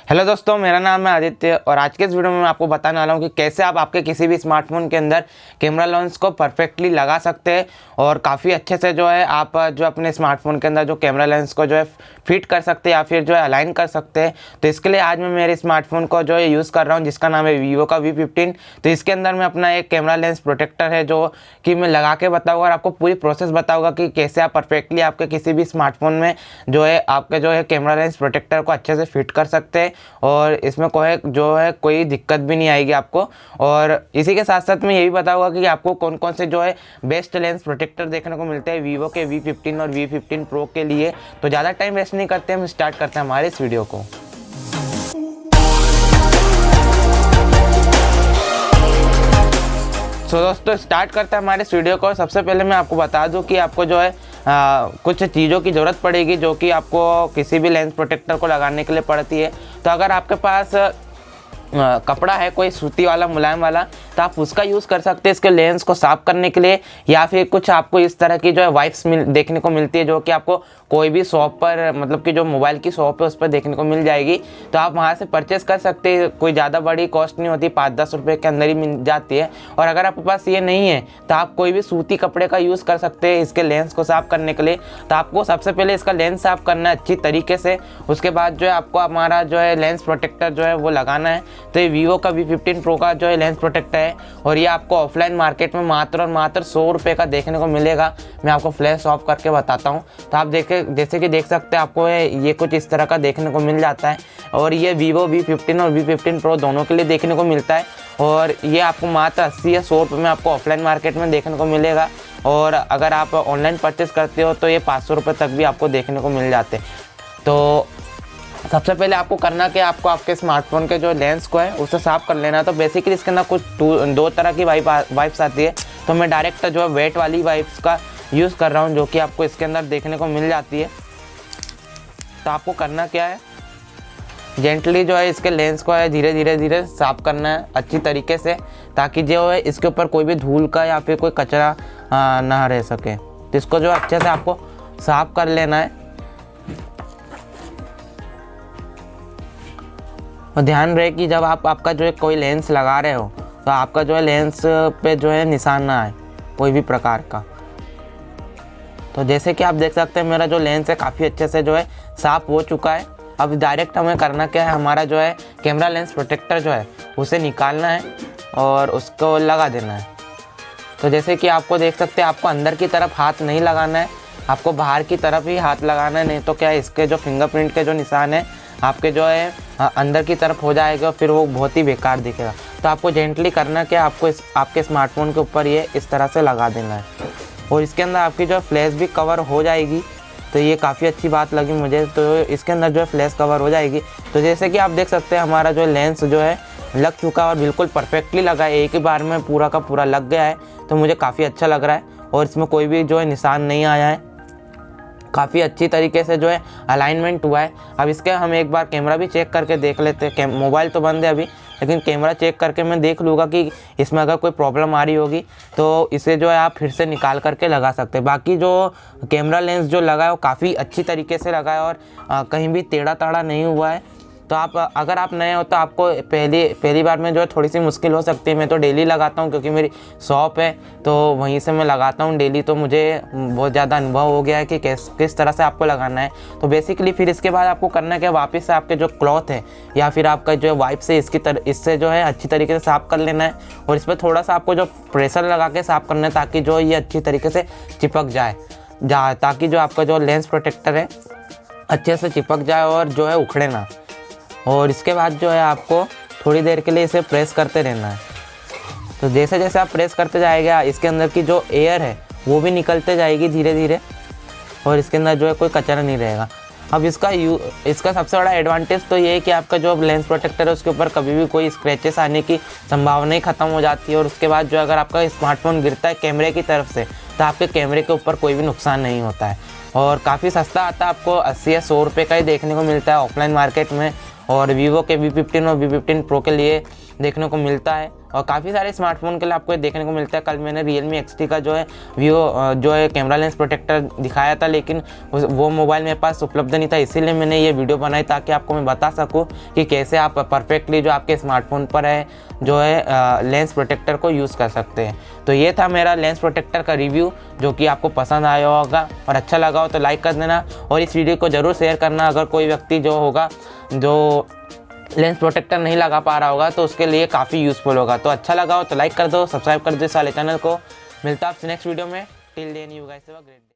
Hello दोस्तों, मेरा नाम है आदित्य और आज के इस वीडियो में मैं आपको बताने वाला हूँ कि कैसे आप आपके किसी भी स्मार्टफोन के अंदर कैमरा लेंस को परफेक्टली लगा सकते हैं और काफ़ी अच्छे से जो है आप जो अपने स्मार्टफोन के अंदर जो कैमरा लेंस को जो है फिट कर सकते हैं या फिर जो है अलाइन कर सकते हैं। तो इसके लिए आज मैं मेरे स्मार्टफोन को जो है यूज़ कर रहा हूँ जिसका नाम है वीवो का V15। तो इसके अंदर मैं अपना एक कैमरा लेंस प्रोटेक्टर है जो कि मैं लगा के बताऊँगा और आपको पूरी प्रोसेस बताऊँगा कि कैसे आप परफेक्टली आपके किसी भी स्मार्टफोन में जो है आपके जो है कैमरा लेंस प्रोटेक्टर को अच्छे से फिट कर सकते हैं और इसमें कोई दिक्कत भी नहीं आएगी आपको। और इसी के साथ साथ मैं ये भी बताऊंगा कि आपको कौन कौन से जो है बेस्ट लेंस प्रोटेक्टर देखने को मिलते हैं वीवो के V15 और V15 प्रो के लिए। तो ज़्यादा टाइम वेस्ट नहीं करते, हम स्टार्ट करते हैं हमारे इस वीडियो को। तो दोस्तों स्टार्ट करते हैं हमारे इस वीडियो को। सबसे पहले मैं आपको बता दूं कि आपको जो है कुछ चीज़ों की ज़रूरत पड़ेगी जो कि आपको किसी भी लेंस प्रोटेक्टर को लगाने के लिए पड़ती है। तो अगर आपके पास कपड़ा है कोई सूती वाला मुलायम वाला तो आप उसका यूज़ कर सकते हैं इसके लेंस को साफ़ करने के लिए, या फिर कुछ आपको इस तरह की जो है वाइप्स देखने को मिलती है जो कि आपको कोई भी शॉप पर मतलब कि जो मोबाइल की शॉप है उस पर देखने को मिल जाएगी। तो आप वहाँ से परचेस कर सकते हैं, कोई ज़्यादा बड़ी कॉस्ट नहीं होती, 5-10 रुपये के अंदर ही मिल जाती है। और अगर आपके पास ये नहीं है तो आप कोई भी सूती कपड़े का यूज़ कर सकते हैं इसके लेंस को साफ़ करने के लिए। तो आपको सबसे पहले इसका लेंस साफ़ करना है अच्छी तरीके से, उसके बाद जो है आपको हमारा जो है लेंस प्रोटेक्टर जो है वो लगाना है। तो ये वीवो का V15 प्रो का जो है लेंस प्रोटेक्टर है और ये आपको ऑफलाइन मार्केट में मात्र और मात्र 100 रुपये का देखने को मिलेगा। मैं आपको फ्लैश ऑफ करके बताता हूँ। तो आप जैसे कि देख सकते हैं आपको ये कुछ इस तरह का देखने को मिल जाता है और ये वीवो V15 और V15 प्रो दोनों के लिए देखने को मिलता है और ये आपको मात्र 80 या 100 रुपये में आपको ऑफलाइन मार्केट में देखने को मिलेगा। और अगर आप ऑनलाइन परचेस करते हो तो ये 500 रुपये तक भी आपको देखने को मिल जाते हैं। तो सबसे पहले आपको करना कि आपको आपके स्मार्टफोन के जो लेंस को है उसे साफ़ कर लेना है। तो बेसिकली इसके अंदर कुछ दो तरह की वाइप्स आती है। तो मैं डायरेक्ट जो है वेट वाली वाइप्स का यूज़ कर रहा हूँ जो कि आपको इसके अंदर देखने को मिल जाती है। तो आपको करना क्या है, जेंटली जो है इसके लेंस को है धीरे धीरे साफ़ करना है अच्छी तरीके से, ताकि जो है इसके ऊपर कोई भी धूल का या फिर कोई कचरा ना रह सके। तो इसको जो अच्छे से आपको साफ़ कर लेना है। और ध्यान रहे कि जब आप आपका जो है कोई लेंस लगा रहे हो तो आपका जो है लेंस पे जो है निशान ना आए कोई भी प्रकार का। तो जैसे कि आप देख सकते हैं मेरा जो लेंस है काफ़ी अच्छे से जो है साफ़ हो चुका है। अब डायरेक्ट हमें करना क्या है, हमारा जो है कैमरा लेंस प्रोटेक्टर जो है उसे निकालना है और उसको लगा देना है। तो जैसे कि आपको देख सकते हैं आपको अंदर की तरफ हाथ नहीं लगाना है, आपको बाहर की तरफ ही हाथ लगाना है, नहीं तो क्या है इसके जो फिंगरप्रिंट के जो निशान है आपके जो है अंदर की तरफ हो जाएगा, फिर वो बहुत ही बेकार दिखेगा। तो आपको जेंटली करना क्या, आपको आपके स्मार्टफोन के ऊपर ये इस तरह से लगा देना है और इसके अंदर आपकी जो फ्लैश भी कवर हो जाएगी। तो ये काफ़ी अच्छी बात लगी मुझे। तो इसके अंदर जो है फ्लैश कवर हो जाएगी। तो जैसे कि आप देख सकते हैं हमारा जो लेंस जो है लग चुका है और बिल्कुल परफेक्टली लगा है, एक ही बार में पूरा का पूरा लग गया है। तो मुझे काफ़ी अच्छा लग रहा है और इसमें कोई भी जो है निशान नहीं आया है, काफ़ी अच्छी तरीके से जो है अलाइनमेंट हुआ है। अब इसके हम एक बार कैमरा भी चेक करके देख लेते हैं। मोबाइल तो बंद है अभी, लेकिन कैमरा चेक करके मैं देख लूँगा कि इसमें अगर कोई प्रॉब्लम आ रही होगी तो इसे जो है आप फिर से निकाल करके लगा सकते हैं। बाकी जो कैमरा लेंस जो लगा है वो काफ़ी अच्छी तरीके से लगा है और कहीं भी टेढ़ा ताड़ा नहीं हुआ है। तो अगर आप नए हो तो आपको पहली बार में जो है थोड़ी सी मुश्किल हो सकती है। मैं तो डेली लगाता हूँ क्योंकि मेरी शॉप है तो वहीं से मैं लगाता हूँ डेली। तो मुझे बहुत ज़्यादा अनुभव हो गया है कि किस तरह से आपको लगाना है। तो बेसिकली फिर इसके बाद आपको करना है कि वापस से आपके जो क्लॉथ है या फिर आपका जो वाइप से इससे जो है अच्छी तरीके से साफ़ कर लेना है और इस पर थोड़ा सा आपको जो प्रेशर लगा के साफ़ करना है ताकि जो ये अच्छी तरीके से चिपक जाए ताकि जो आपका जो लेंस प्रोटेक्टर है अच्छे से चिपक जाए और जो है उखड़े ना। और इसके बाद जो है आपको थोड़ी देर के लिए इसे प्रेस करते रहना है। तो जैसे जैसे आप प्रेस करते जाएगा इसके अंदर की जो एयर है वो भी निकलते जाएगी धीरे धीरे और इसके अंदर जो है कोई कचरा नहीं रहेगा। अब इसका सबसे बड़ा एडवांटेज तो ये है कि आपका जो लेंस प्रोटेक्टर है उसके ऊपर कभी भी कोई स्क्रैचेस आने की संभावना ही ख़त्म हो जाती है। और उसके बाद जो अगर आपका स्मार्टफोन गिरता है कैमरे की तरफ से तो आपके कैमरे के ऊपर कोई भी नुकसान नहीं होता है और काफ़ी सस्ता आता है, आपको 80 या 100 रुपये का ही देखने को मिलता है ऑफलाइन मार्केट में। और वीवो के V15 और V15 प्रो के लिए देखने को मिलता है और काफ़ी सारे स्मार्टफोन के लिए आपको ये देखने को मिलता है। कल मैंने Realme XT का जो है वीवो जो है कैमरा लेंस प्रोटेक्टर दिखाया था, लेकिन वो मोबाइल मेरे पास उपलब्ध नहीं था, इसीलिए मैंने ये वीडियो बनाई ताकि आपको मैं बता सकूँ कि कैसे आप परफेक्टली जो आपके स्मार्टफोन पर है जो है लेंस प्रोटेक्टर को यूज़ कर सकते हैं। तो ये था मेरा लेंस प्रोटेक्टर का रिव्यू, जो कि आपको पसंद आया होगा और अच्छा लगा हो तो लाइक कर देना और इस वीडियो को ज़रूर शेयर करना। अगर कोई व्यक्ति जो होगा जो लेंस प्रोटेक्टर नहीं लगा पा रहा होगा तो उसके लिए काफ़ी यूज़फुल होगा। तो अच्छा लगा हो तो लाइक कर दो, सब्सक्राइब कर दो इस वाले चैनल को। मिलता है आपसे नेक्स्ट वीडियो में। Till then you guys have a great day.